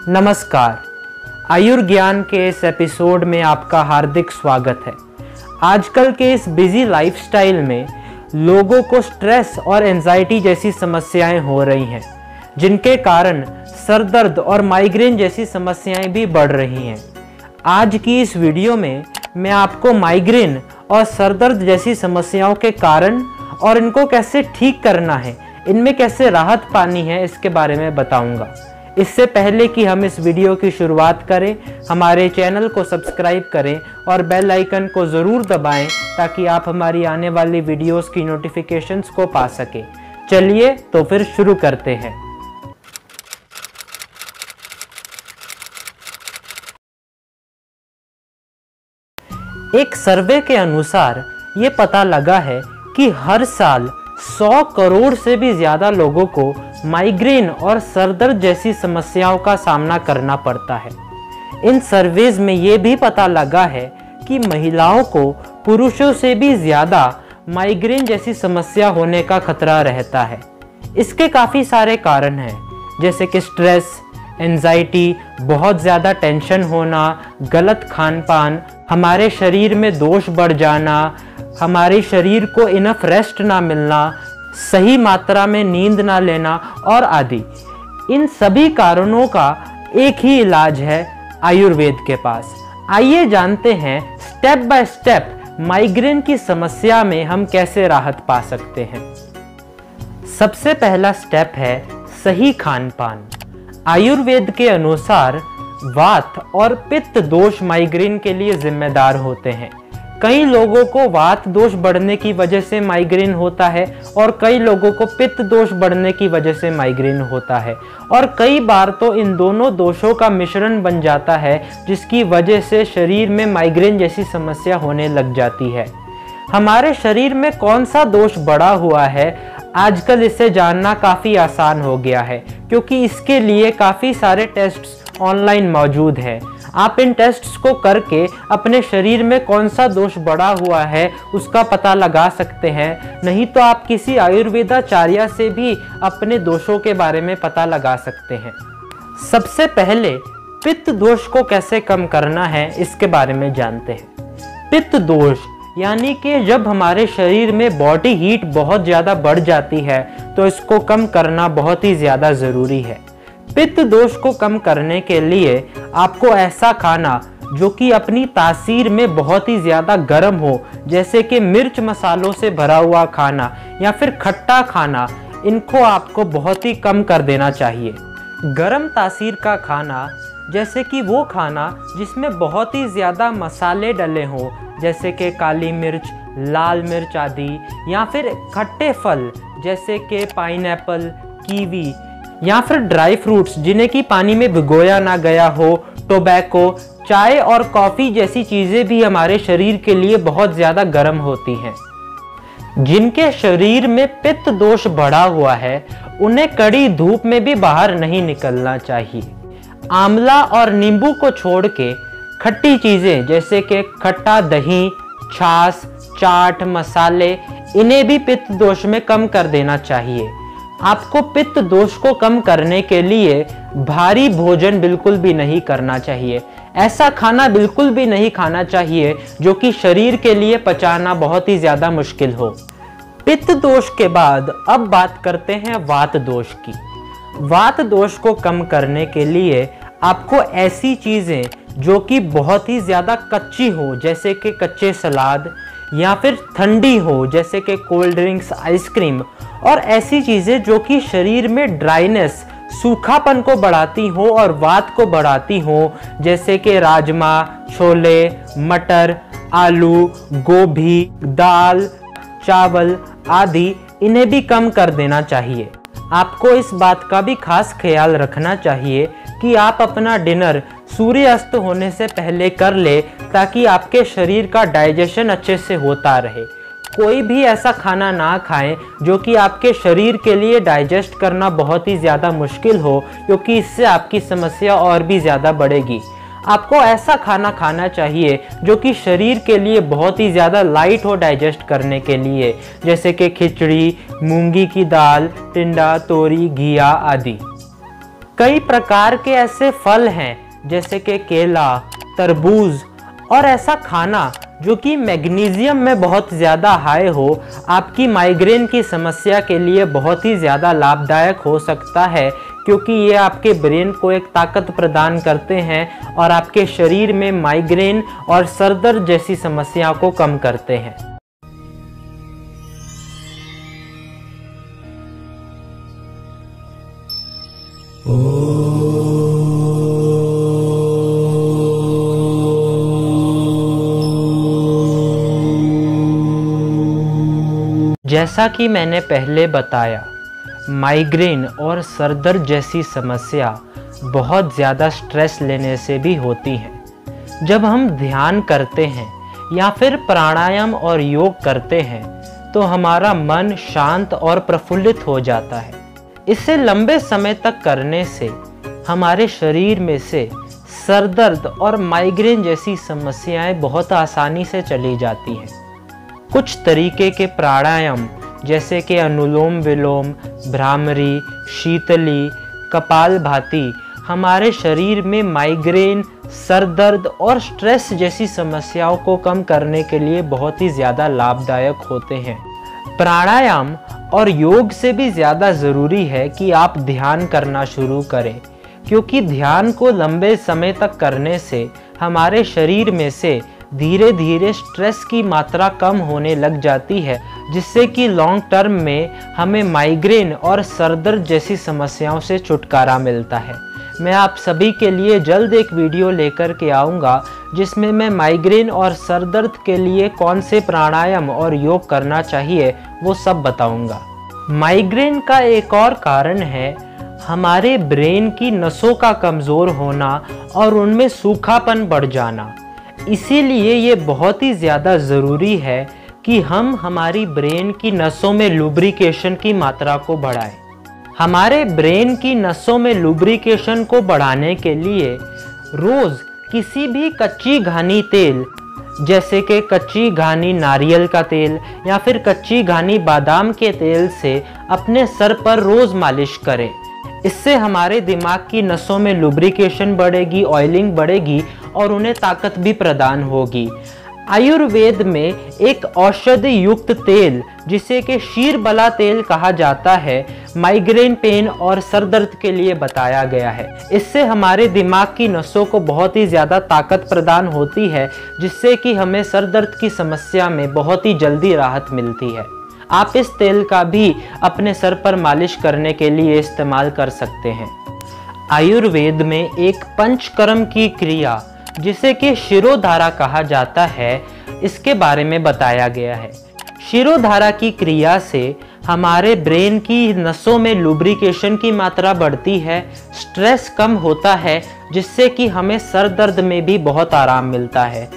नमस्कार, आयुर्ज्ञान के इस एपिसोड में आपका हार्दिक स्वागत है। आजकल के इस बिजी लाइफस्टाइल में लोगों को स्ट्रेस और एंजाइटी जैसी समस्याएं हो रही हैं, जिनके कारण सर दर्द और माइग्रेन जैसी समस्याएं भी बढ़ रही हैं। आज की इस वीडियो में मैं आपको माइग्रेन और सर दर्द जैसी समस्याओं के कारण और इनको कैसे ठीक करना है, इनमें कैसे राहत पानी है, इसके बारे में बताऊंगा। इससे पहले कि हम इस वीडियो की शुरुआत करें, हमारे चैनल को सब्सक्राइब करें और बेल आइकन को ज़रूर दबाएं ताकि आप हमारी आने वाली वीडियोस की नोटिफिकेशंस को पा सकें। चलिए तो फिर शुरू करते हैं। एक सर्वे के अनुसार ये पता लगा है कि हर साल 100 करोड़ से भी ज़्यादा लोगों को माइग्रेन और सर दर्द जैसी समस्याओं का सामना करना पड़ता है। इन सर्वेज में ये भी पता लगा है कि महिलाओं को पुरुषों से भी ज़्यादा माइग्रेन जैसी समस्या होने का खतरा रहता है। इसके काफ़ी सारे कारण हैं, जैसे कि स्ट्रेस, एंजाइटी, बहुत ज़्यादा टेंशन होना, गलत खान पान, हमारे शरीर में दोष बढ़ जाना, हमारे शरीर को इनफ रेस्ट ना मिलना, सही मात्रा में नींद ना लेना और आदि। इन सभी कारणों का एक ही इलाज है आयुर्वेद के पास। आइए जानते हैं स्टेप बाय स्टेप माइग्रेन की समस्या में हम कैसे राहत पा सकते हैं। सबसे पहला स्टेप है सही खान पान। आयुर्वेद के अनुसार वात और पित्त दोष माइग्रेन के लिए जिम्मेदार होते हैं। कई लोगों को वात दोष बढ़ने की वजह से माइग्रेन होता है और कई लोगों को पित्त दोष बढ़ने की वजह से माइग्रेन होता है, और कई बार तो इन दोनों दोषों का मिश्रण बन जाता है, जिसकी वजह से शरीर में माइग्रेन जैसी समस्या होने लग जाती है। हमारे शरीर में कौन सा दोष बढ़ा हुआ है, आजकल इसे जानना काफ़ी आसान हो गया है, क्योंकि इसके लिए काफ़ी सारे टेस्ट्स ऑनलाइन मौजूद हैं। आप इन टेस्ट्स को करके अपने शरीर में कौन सा दोष बढ़ा हुआ है उसका पता लगा सकते हैं। नहीं तो आप किसी आयुर्वेदाचार्य से भी अपने दोषों के बारे में पता लगा सकते हैं। सबसे पहले पित्त दोष को कैसे कम करना है, इसके बारे में जानते हैं। पित्त दोष यानी कि जब हमारे शरीर में बॉडी हीट बहुत ज़्यादा बढ़ जाती है तो इसको कम करना बहुत ही ज़्यादा ज़रूरी है। पित्त दोष को कम करने के लिए आपको ऐसा खाना जो कि अपनी तासीर में बहुत ही ज़्यादा गर्म हो, जैसे कि मिर्च मसालों से भरा हुआ खाना या फिर खट्टा खाना, इनको आपको बहुत ही कम कर देना चाहिए। गर्म तासीर का खाना जैसे कि वो खाना जिसमें बहुत ही ज़्यादा मसाले डले हों, जैसे कि काली मिर्च, लाल मिर्च आदि, या फिर खट्टे फल जैसे कि पाइनएप्पल, कीवी, या फिर ड्राई फ्रूट्स जिन्हें कि पानी में भिगोया ना गया हो, टोबैको, चाय और कॉफ़ी जैसी चीज़ें भी हमारे शरीर के लिए बहुत ज़्यादा गर्म होती हैं। जिनके शरीर में पित्त दोष बढ़ा हुआ है उन्हें कड़ी धूप में भी बाहर नहीं निकलना चाहिए। आंवला और नींबू को छोड़ के खट्टी चीज़ें जैसे कि खट्टा दही, छाछ, चाट, मसाले, इन्हें भी पित्त दोष में कम कर देना चाहिए। आपको पित्त दोष को कम करने के लिए भारी भोजन बिल्कुल भी नहीं करना चाहिए। ऐसा खाना बिल्कुल भी नहीं खाना चाहिए जो कि शरीर के लिए पचाना बहुत ही ज़्यादा मुश्किल हो। पित्त दोष के बाद अब बात करते हैं वात दोष की। वात दोष को कम करने के लिए आपको ऐसी चीज़ें जो कि बहुत ही ज़्यादा कच्ची हो, जैसे कि कच्चे सलाद, या फिर ठंडी हो जैसे कि कोल्ड ड्रिंक्स, आइसक्रीम, और ऐसी चीज़ें जो कि शरीर में ड्राइनेस, सूखापन को बढ़ाती हो और वात को बढ़ाती हो, जैसे कि राजमा, छोले, मटर, आलू, गोभी, दाल, चावल आदि, इन्हें भी कम कर देना चाहिए। आपको इस बात का भी खास ख्याल रखना चाहिए कि आप अपना डिनर सूर्यास्त होने से पहले कर ले, ताकि आपके शरीर का डाइजेशन अच्छे से होता रहे। कोई भी ऐसा खाना ना खाएं जो कि आपके शरीर के लिए डाइजेस्ट करना बहुत ही ज़्यादा मुश्किल हो, क्योंकि इससे आपकी समस्या और भी ज़्यादा बढ़ेगी। आपको ऐसा खाना खाना चाहिए जो कि शरीर के लिए बहुत ही ज़्यादा लाइट हो डाइजेस्ट करने के लिए, जैसे कि खिचड़ी, मूंगी की दाल, टिंडा, तोरी, घिया आदि। कई प्रकार के ऐसे फल हैं जैसे कि केला, तरबूज और ऐसा खाना जो कि मैग्नीशियम में बहुत ज़्यादा हाई हो आपकी माइग्रेन की समस्या के लिए बहुत ही ज़्यादा लाभदायक हो सकता है, क्योंकि ये आपके ब्रेन को एक ताकत प्रदान करते हैं और आपके शरीर में माइग्रेन और सर दर्द जैसी समस्याओं को कम करते हैं। जैसा कि मैंने पहले बताया, माइग्रेन और सर दर्द जैसी समस्या बहुत ज़्यादा स्ट्रेस लेने से भी होती हैं। जब हम ध्यान करते हैं या फिर प्राणायाम और योग करते हैं तो हमारा मन शांत और प्रफुल्लित हो जाता है। इसे लंबे समय तक करने से हमारे शरीर में से सर दर्द और माइग्रेन जैसी समस्याएं बहुत आसानी से चली जाती हैं। कुछ तरीके के प्राणायाम जैसे कि अनुलोम विलोम, भ्रामरी, शीतली, कपालभाति हमारे शरीर में माइग्रेन, सर दर्द और स्ट्रेस जैसी समस्याओं को कम करने के लिए बहुत ही ज़्यादा लाभदायक होते हैं। प्राणायाम और योग से भी ज़्यादा ज़रूरी है कि आप ध्यान करना शुरू करें, क्योंकि ध्यान को लंबे समय तक करने से हमारे शरीर में से धीरे धीरे स्ट्रेस की मात्रा कम होने लग जाती है, जिससे कि लॉन्ग टर्म में हमें माइग्रेन और सर दर्द जैसी समस्याओं से छुटकारा मिलता है। मैं आप सभी के लिए जल्द एक वीडियो लेकर के आऊँगा जिसमें मैं माइग्रेन और सर दर्द के लिए कौन से प्राणायाम और योग करना चाहिए वो सब बताऊँगा। माइग्रेन का एक और कारण है हमारे ब्रेन की नसों का कमज़ोर होना और उनमें सूखापन बढ़ जाना। इसीलिए ये बहुत ही ज़्यादा ज़रूरी है कि हम हमारी ब्रेन की नसों में लुब्रिकेशन की मात्रा को बढ़ाएं। हमारे ब्रेन की नसों में लुब्रिकेशन को बढ़ाने के लिए रोज़ किसी भी कच्ची घानी तेल जैसे कि कच्ची घानी नारियल का तेल या फिर कच्ची घानी बादाम के तेल से अपने सर पर रोज़ मालिश करें। इससे हमारे दिमाग की नसों में लुब्रिकेशन बढ़ेगी, ऑयलिंग बढ़ेगी और उन्हें ताकत भी प्रदान होगी। आयुर्वेद में एक औषधि युक्त तेल जिसे कि शीरबला तेल कहा जाता है, माइग्रेन पेन और सर दर्द के लिए बताया गया है। इससे हमारे दिमाग की नसों को बहुत ही ज़्यादा ताकत प्रदान होती है, जिससे कि हमें सर दर्द की समस्या में बहुत ही जल्दी राहत मिलती है। आप इस तेल का भी अपने सर पर मालिश करने के लिए इस्तेमाल कर सकते हैं। आयुर्वेद में एक पंचकर्म की क्रिया जिसे कि शिरोधारा कहा जाता है, इसके बारे में बताया गया है। शिरोधारा की क्रिया से हमारे ब्रेन की नसों में लुब्रिकेशन की मात्रा बढ़ती है, स्ट्रेस कम होता है, जिससे कि हमें सर दर्द में भी बहुत आराम मिलता है।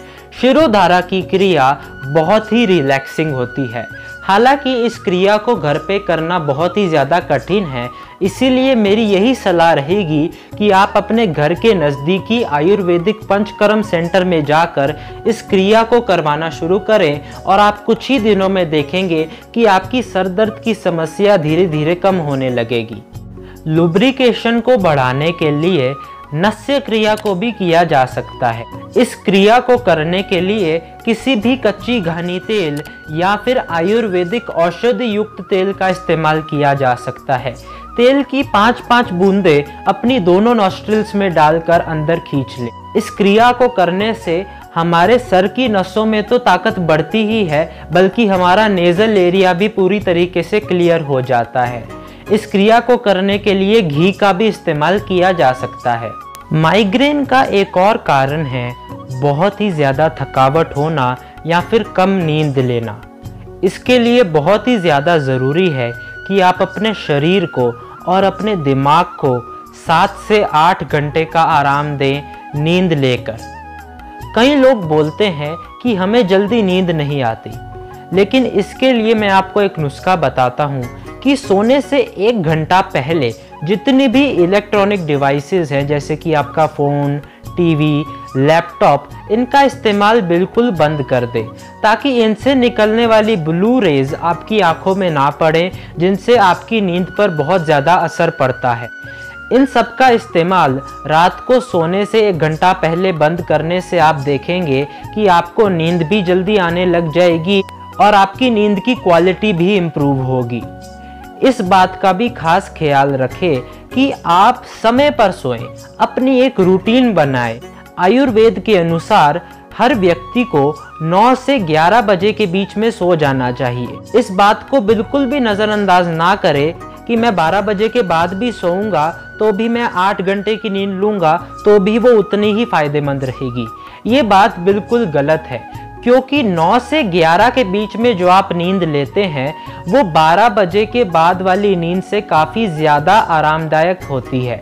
शिरोधारा की क्रिया बहुत ही रिलैक्सिंग होती है। हालांकि इस क्रिया को घर पे करना बहुत ही ज़्यादा कठिन है, इसीलिए मेरी यही सलाह रहेगी कि आप अपने घर के नज़दीकी आयुर्वेदिक पंचकर्म सेंटर में जाकर इस क्रिया को करवाना शुरू करें और आप कुछ ही दिनों में देखेंगे कि आपकी सर दर्द की समस्या धीरे धीरे कम होने लगेगी। लुब्रिकेशन को बढ़ाने के लिए नस्य क्रिया को भी किया जा सकता है। इस क्रिया को करने के लिए किसी भी कच्ची घानी तेल या फिर आयुर्वेदिक औषधि युक्त तेल का इस्तेमाल किया जा सकता है। तेल की 5-5 बूंदें अपनी दोनों नॉस्ट्रिल्स में डालकर अंदर खींच लें। इस क्रिया को करने से हमारे सर की नसों में तो ताकत बढ़ती ही है, बल्कि हमारा नेज़ल एरिया भी पूरी तरीके से क्लियर हो जाता है। इस क्रिया को करने के लिए घी का भी इस्तेमाल किया जा सकता है। माइग्रेन का एक और कारण है बहुत ही ज़्यादा थकावट होना या फिर कम नींद लेना। इसके लिए बहुत ही ज़्यादा ज़रूरी है कि आप अपने शरीर को और अपने दिमाग को 7 से 8 घंटे का आराम दें नींद लेकर। कई लोग बोलते हैं कि हमें जल्दी नींद नहीं आती, लेकिन इसके लिए मैं आपको एक नुस्खा बताता हूँ कि सोने से 1 घंटा पहले जितनी भी इलेक्ट्रॉनिक डिवाइसेस हैं जैसे कि आपका फ़ोन, टीवी, लैपटॉप, इनका इस्तेमाल बिल्कुल बंद कर दें, ताकि इनसे निकलने वाली ब्लू रेज आपकी आंखों में ना पड़ें, जिनसे आपकी नींद पर बहुत ज़्यादा असर पड़ता है। इन सब का इस्तेमाल रात को सोने से 1 घंटा पहले बंद करने से आप देखेंगे कि आपको नींद भी जल्दी आने लग जाएगी और आपकी नींद की क्वालिटी भी इम्प्रूव होगी। इस बात का भी खास ख्याल रखें कि आप समय पर सोएं, अपनी एक रूटीन बनाएं। आयुर्वेद के अनुसार हर व्यक्ति को 9 से 11 बजे के बीच में सो जाना चाहिए। इस बात को बिल्कुल भी नज़रअंदाज ना करें कि मैं 12 बजे के बाद भी सोऊंगा तो भी मैं 8 घंटे की नींद लूँगा तो भी वो उतनी ही फायदेमंद रहेगी। ये बात बिल्कुल गलत है, क्योंकि 9 से 11 के बीच में जो आप नींद लेते हैं वो 12 बजे के बाद वाली नींद से काफ़ी ज़्यादा आरामदायक होती है।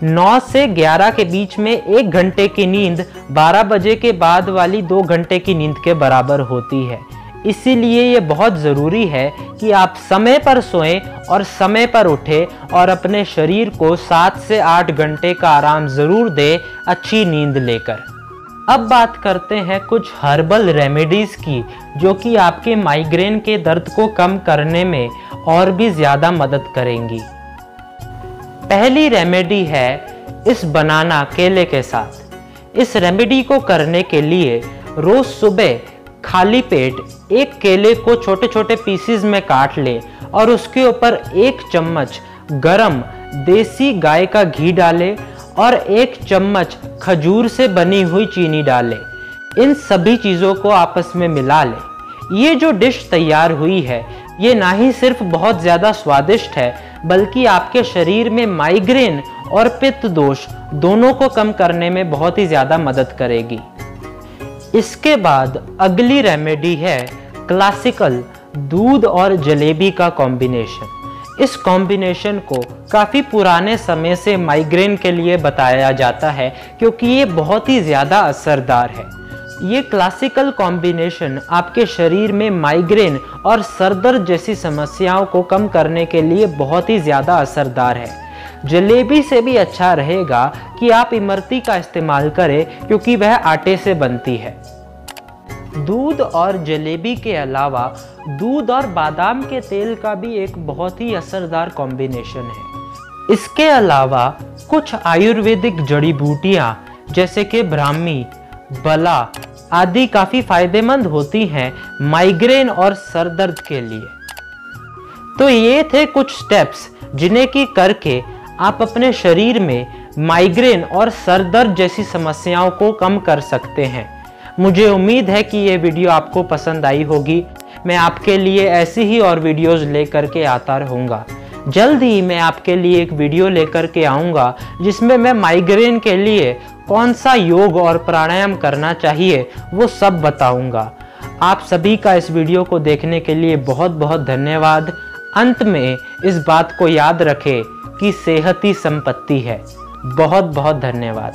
9 से 11 के बीच में 1 घंटे की नींद 12 बजे के बाद वाली 2 घंटे की नींद के बराबर होती है। इसीलिए ये बहुत ज़रूरी है कि आप समय पर सोएं और समय पर उठें और अपने शरीर को 7 से 8 घंटे का आराम ज़रूर दें अच्छी नींद लेकर। अब बात करते हैं कुछ हर्बल रेमेडीज़ की, जो कि आपके माइग्रेन के दर्द को कम करने में और भी ज़्यादा मदद करेंगी। पहली रेमेडी है इस बनाना केले के साथ। इस रेमेडी को करने के लिए रोज़ सुबह खाली पेट एक केले को छोटे छोटे पीसेस में काट लें और उसके ऊपर 1 चम्मच गरम देसी गाय का घी डालें और 1 चम्मच खजूर से बनी हुई चीनी डालें। इन सभी चीज़ों को आपस में मिला लें। ये जो डिश तैयार हुई है ये ना ही सिर्फ बहुत ज़्यादा स्वादिष्ट है, बल्कि आपके शरीर में माइग्रेन और पित्त दोष दोनों को कम करने में बहुत ही ज़्यादा मदद करेगी। इसके बाद अगली रेमेडी है क्लासिकल दूध और जलेबी का कॉम्बिनेशन। इस कॉम्बिनेशन को काफ़ी पुराने समय से माइग्रेन के लिए बताया जाता है, क्योंकि ये बहुत ही ज़्यादा असरदार है। ये क्लासिकल कॉम्बिनेशन आपके शरीर में माइग्रेन और सर दर्द जैसी समस्याओं को कम करने के लिए बहुत ही ज़्यादा असरदार है। जलेबी से भी अच्छा रहेगा कि आप इमरती का इस्तेमाल करें, क्योंकि वह आटे से बनती है। दूध और जलेबी के अलावा दूध और बादाम के तेल का भी एक बहुत ही असरदार कॉम्बिनेशन है। इसके अलावा कुछ आयुर्वेदिक जड़ी बूटियाँ जैसे कि ब्राह्मी, बला आदि काफ़ी फायदेमंद होती हैं माइग्रेन और सर दर्द के लिए। तो ये थे कुछ स्टेप्स जिन्हें कि करके आप अपने शरीर में माइग्रेन और सर दर्द जैसी समस्याओं को कम कर सकते हैं। मुझे उम्मीद है कि ये वीडियो आपको पसंद आई होगी। मैं आपके लिए ऐसी ही और वीडियोस लेकर के आता रहूँगा। जल्द ही मैं आपके लिए एक वीडियो लेकर के आऊँगा जिसमें मैं माइग्रेन के लिए कौन सा योग और प्राणायाम करना चाहिए वो सब बताऊँगा। आप सभी का इस वीडियो को देखने के लिए बहुत बहुत धन्यवाद। अंत में इस बात को याद रखें कि सेहत ही संपत्ति है। बहुत बहुत धन्यवाद।